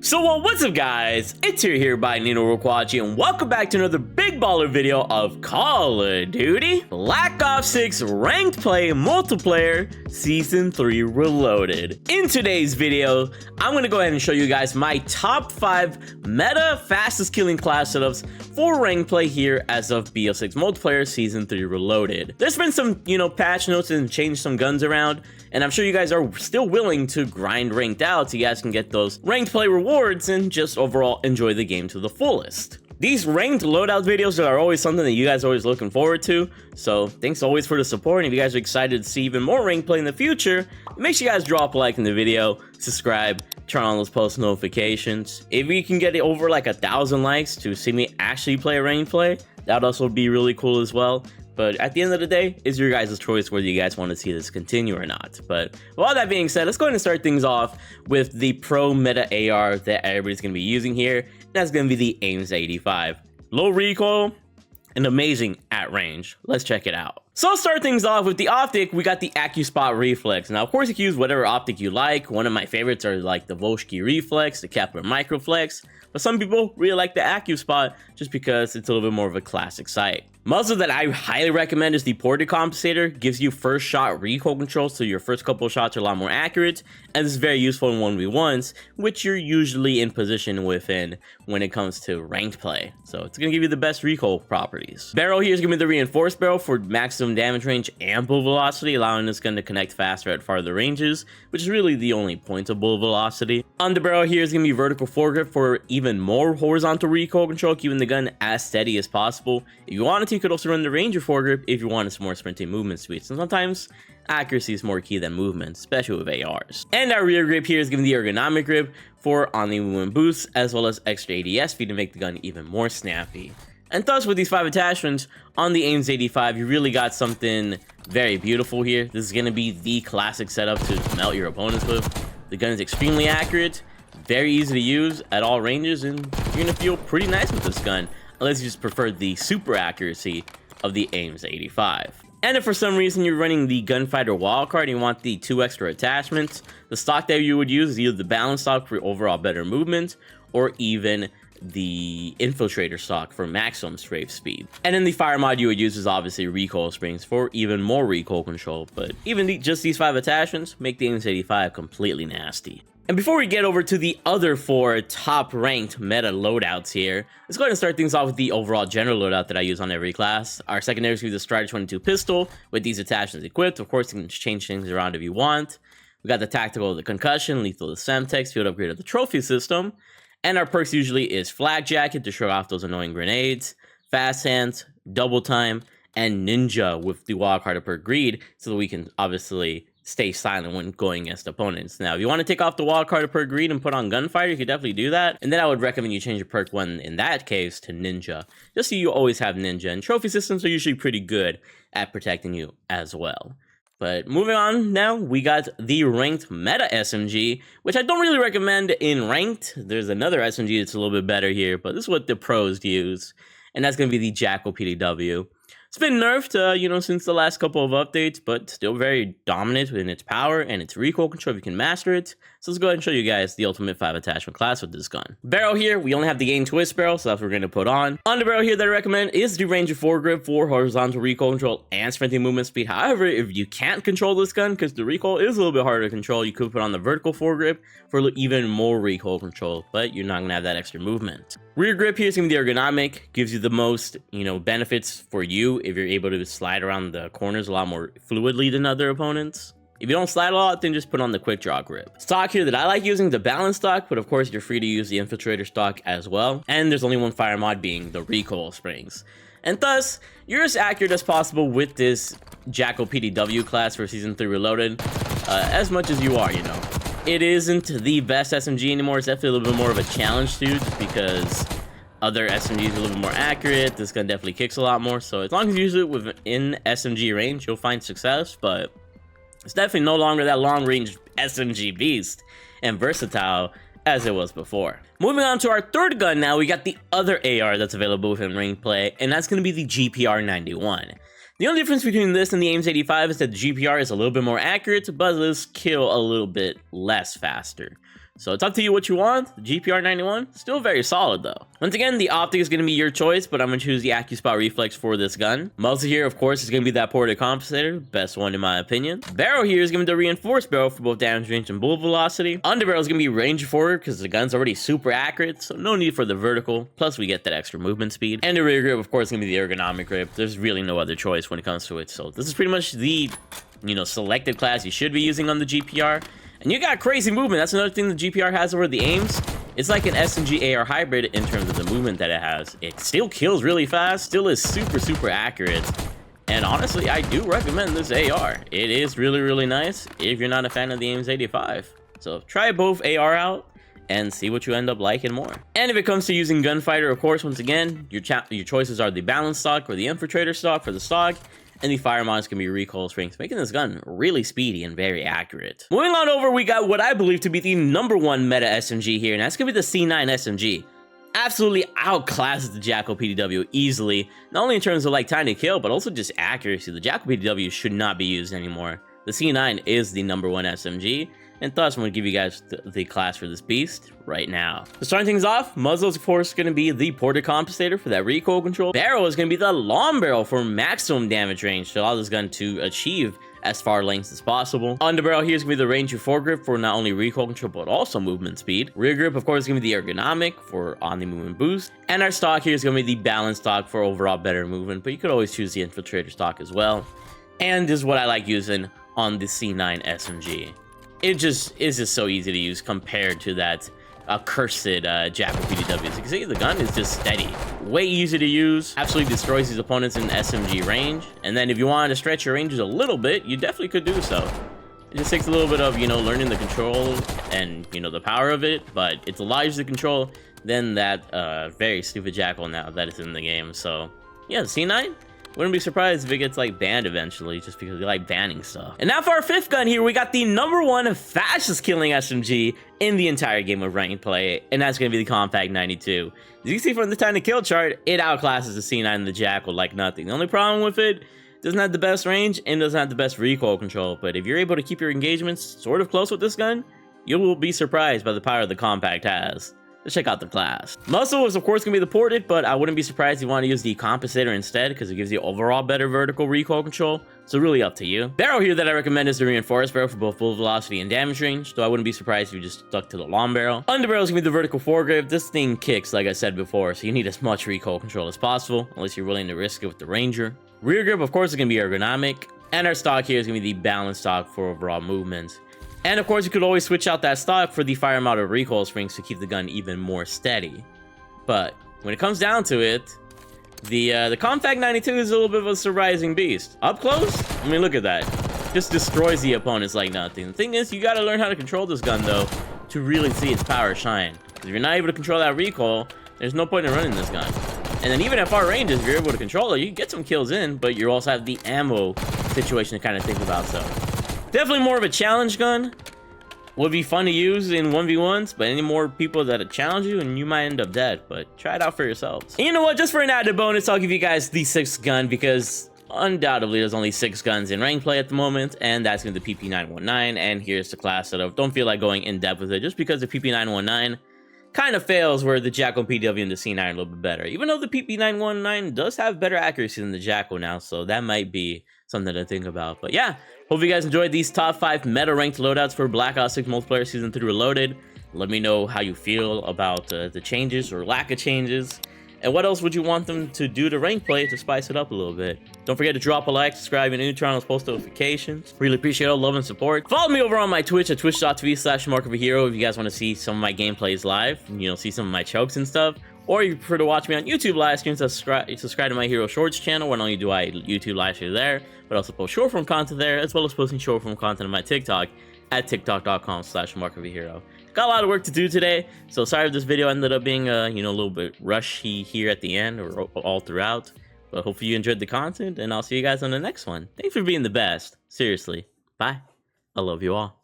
So what's up guys, it's here by Nino Rokwachi and welcome back to another big baller video of Call of Duty Black Ops 6 Ranked Play Multiplayer Season 3 Reloaded. In today's video, I'm going to go ahead and show you guys my top 5 meta fastest killing class setups for Ranked Play here as of BO6 Multiplayer Season 3 Reloaded. There's been some, patch notes and changed some guns around, and I'm sure you guys are still willing to grind ranked out so you guys can get those ranked play rewards and just overall enjoy the game to the fullest. These ranked loadout videos are always something that you guys are always looking forward to, so thanks always for the support. And if you guys are excited to see even more ranked play in the future, make sure you guys drop a like in the video, subscribe, turn on those post notifications. If we can get it over like 1,000 likes to see me actually play ranked play, that would also be really cool as well. But at the end of the day, it's your guys' choice whether you guys want to see this continue or not. But with all that being said, let's go ahead and start things off with the pro meta AR that everybody's going to be using here. That's going to be the Ames 85. Low recoil and amazing at range. Let's check it out. So I'll start things off with the optic. We got the AccuSpot Reflex. Now, of course, you can use whatever optic you like. One of my favorites are like the Volsky Reflex, the Kepler Microflex. But some people really like the AccuSpot just because it's a little bit more of a classic sight. Muzzle that I highly recommend is the Ported Compensator. Gives you first shot recoil control, so your first couple of shots are a lot more accurate, and this is very useful in 1v1s, which you're usually in position within when it comes to ranked play. So it's going to give you the best recoil properties. Barrel here is going to be the reinforced barrel for maximum damage range and bullet velocity, allowing this gun to connect faster at farther ranges, which is really the only point of bullet velocity. Underbarrel here is going to be vertical foregrip for even more horizontal recoil control, keeping the gun as steady as possible. If you wanted to, you could also run the Ranger foregrip if you wanted some more sprinting movement speeds, and sometimes accuracy is more key than movement, especially with ARs. And our rear grip here is given the ergonomic grip for on the movement boost, as well as extra ADS speed to make the gun even more snappy. And thus, with these 5 attachments on the Ames 85, you really got something very beautiful here. This is going to be the classic setup to melt your opponents with. The gun is extremely accurate, very easy to use at all ranges, and you're going to feel pretty nice with this gun, unless you just prefer the super accuracy of the Ames 85. And if for some reason you're running the Gunfighter wildcard and you want the 2 extra attachments, the stock that you would use is either the balance stock for overall better movement, or even the infiltrator stock for maximum strafe speed. And in the fire mod you would use is obviously recoil springs for even more recoil control, but even just these 5 attachments make the Ames 85 completely nasty. And before we get over to the other 4 top ranked meta loadouts here, let's go ahead and start things off with the overall general loadout that I use on every class. Our secondary is going to be the Strider 22 pistol with these attachments equipped. Of course, you can change things around if you want. We got the tactical, the concussion, lethal, the Semtex, field upgrade of the trophy system. And our perks usually is Flag Jacket to show off those annoying grenades, Fast Hands, Double Time, and Ninja with the wildcard perk Greed, so that we can obviously stay silent when going against opponents. Now, if you want to take off the wildcard perk Greed and put on Gunfighter, you could definitely do that. And then I would recommend you change your perk 1 in that case to Ninja, just so you always have Ninja. And trophy systems are usually pretty good at protecting you as well. But moving on now, we got the ranked meta SMG, which I don't really recommend in ranked. There's another SMG that's a little bit better here, but this is what the pros use, and that's going to be the Jackal PDW. It's been nerfed, since the last couple of updates, but still very dominant in its power and its recoil control if you can master it. So let's go ahead and show you guys the ultimate 5 attachment class with this gun. Barrel here, we only have the gain twist barrel, so that's what we're going to put on. Underbarrel here that I recommend is the Ranger foregrip for horizontal recoil control and sprinting movement speed. However, if you can't control this gun, because the recoil is a little bit harder to control, you could put on the vertical foregrip for even more recoil control, but you're not going to have that extra movement. Rear grip here is going to be the ergonomic, gives you the most, benefits for you if you're able to slide around the corners a lot more fluidly than other opponents. If you don't slide a lot, then just put on the quick draw grip. Stock here that I like using, the balance stock, but of course you're free to use the infiltrator stock as well. And there's only one fire mod being the recoil springs. And thus, you're as accurate as possible with this Jackal PDW class for Season 3 Reloaded, as much as you are, It isn't the best SMG anymore. It's definitely a little bit more of a challenge to, just because other SMGs are a little bit more accurate. This gun definitely kicks a lot more. So as long as you use it within SMG range, you'll find success, but it's definitely no longer that long-range SMG beast and versatile as it was before. Moving on to our third gun now, we got the other AR that's available within ranked play, and that's going to be the GPR 91. The only difference between this and the Ames 85 is that the GPR is a little bit more accurate, but does kill a little bit less faster. So it's up to you what you want. The GPR 91, still very solid though. Once again, the optic is going to be your choice, but I'm going to choose the AccuSpot Reflex for this gun. Muzzle here, of course, is going to be that ported compensator, best one in my opinion. Barrel here is going to be the reinforced barrel for both damage range and bullet velocity. Underbarrel is going to be range forward because the gun's already super accurate, so no need for the vertical. Plus we get that extra movement speed. And the rear grip, of course, is going to be the ergonomic grip. There's really no other choice when it comes to it. So this is pretty much the, selected class you should be using on the GPR. And you got crazy movement. That's another thing the GPR has over the Ames. It's like an SMG AR hybrid in terms of the movement that it has. It still kills really fast, still is super accurate. And honestly, I do recommend this AR. It is really nice if you're not a fan of the Ames 85. So try both AR out and see what you end up liking more. And if it comes to using Gunfighter, of course, once again, your choices are the balanced stock or the infiltrator stock for the stock. And the fire mod is going to be recoil strength, making this gun really speedy and very accurate. Moving on over, we got what I believe to be the #1 meta SMG here, and that's going to be the C9 SMG. Absolutely outclasses the Jackal PDW easily, not only in terms of like time to kill, but also just accuracy. The Jackal PDW should not be used anymore. The C9 is the #1 SMG, and thus I'm going to give you guys the class for this beast right now. So starting things off, muzzle is of course going to be the ported compensator for that recoil control. Barrel is going to be the long barrel for maximum damage range to allow this gun to achieve as far lengths as possible. Underbarrel here is going to be the range of foregrip for not only recoil control but also movement speed. Rear grip, of course, is going to be the ergonomic for on the movement boost. And our stock here is going to be the balanced stock for overall better movement, but you could always choose the infiltrator stock as well. And this is what I like using on the C9 SMG. It is just so easy to use compared to that accursed Jackal PDW. As you can see, the gun is just steady. Way easy to use. Absolutely destroys these opponents in SMG range. And then if you wanted to stretch your ranges a little bit, you definitely could do so. It just takes a little bit of, learning the control and, the power of it. But it's a lot easier to control than that very stupid Jackal now that is in the game. So, yeah, the C9. Wouldn't be surprised if it gets like banned eventually, just because we like banning stuff. And now for our 5th gun here, we got the #1 fastest killing SMG in the entire game of ranked play, and that's going to be the Kompakt 92. As you can see from the time to kill chart, it outclasses the C9 and the Jackal like nothing. The only problem with it, doesn't have the best range and doesn't have the best recoil control, but if you're able to keep your engagements sort of close with this gun, you will be surprised by the power the Kompakt has. Let's check out the class. Muzzle is of course going to be the ported, but I wouldn't be surprised if you want to use the compensator instead because it gives you overall better vertical recoil control. So really up to you. Barrel here that I recommend is the reinforced barrel for both bullet velocity and damage range, so I wouldn't be surprised if you just stuck to the long barrel. Underbarrel is going to be the vertical foregrip. This thing kicks like I said before, so you need as much recoil control as possible, unless you're willing to risk it with the Ranger. Rear grip of course is going to be ergonomic, and our stock here is going to be the balanced stock for overall movement. And of course, you could always switch out that stock for the fire mod of recoil springs to keep the gun even more steady. But when it comes down to it, the Kompakt 92 is a little bit of a surprising beast. Up close, I mean, look at that. Just destroys the opponents like nothing. The thing is, you gotta learn how to control this gun, though, to really see its power shine. Because if you're not able to control that recoil, there's no point in running this gun. And then even at far ranges, if you're able to control it, you can get some kills in, but you also have the ammo situation to kind of think about, so... Definitely more of a challenge gun. Would be fun to use in 1v1s, but any more people that challenge you and you might end up dead. But try it out for yourselves. And you know what? Just for an added bonus, I'll give you guys the 6th gun because undoubtedly there's only 6 guns in ranked play at the moment, and that's going to be the PP919. And here's the class setup. Don't feel like going in depth with it just because the PP919 kind of fails where the Jackal PDW and the C9 are a little bit better. Even though the PP919 does have better accuracy than the Jackal now, so that might be something to think about. But yeah, hope you guys enjoyed these top 5 meta ranked loadouts for Black Ops 6 Multiplayer Season 3 Reloaded. Let me know how you feel about the changes or lack of changes. And what else would you want them to do to rank play to spice it up a little bit? Don't forget to drop a like, subscribe, and new channels, post notifications. Really appreciate all love and support. Follow me over on my Twitch at twitch.tv/markofahero if you guys want to see some of my gameplays live, see some of my chokes and stuff. Or if you prefer to watch me on YouTube live streams, subscribe to my Hero Shorts channel. Not only do I YouTube live stream there, but also post short form content there, as well as posting short form content on my TikTok at tiktok.com/markofahero. Got a lot of work to do today, so sorry if this video ended up being a little bit rushy here at the end or all throughout. But hopefully you enjoyed the content, and I'll see you guys on the next one. Thanks for being the best. Seriously. Bye. I love you all.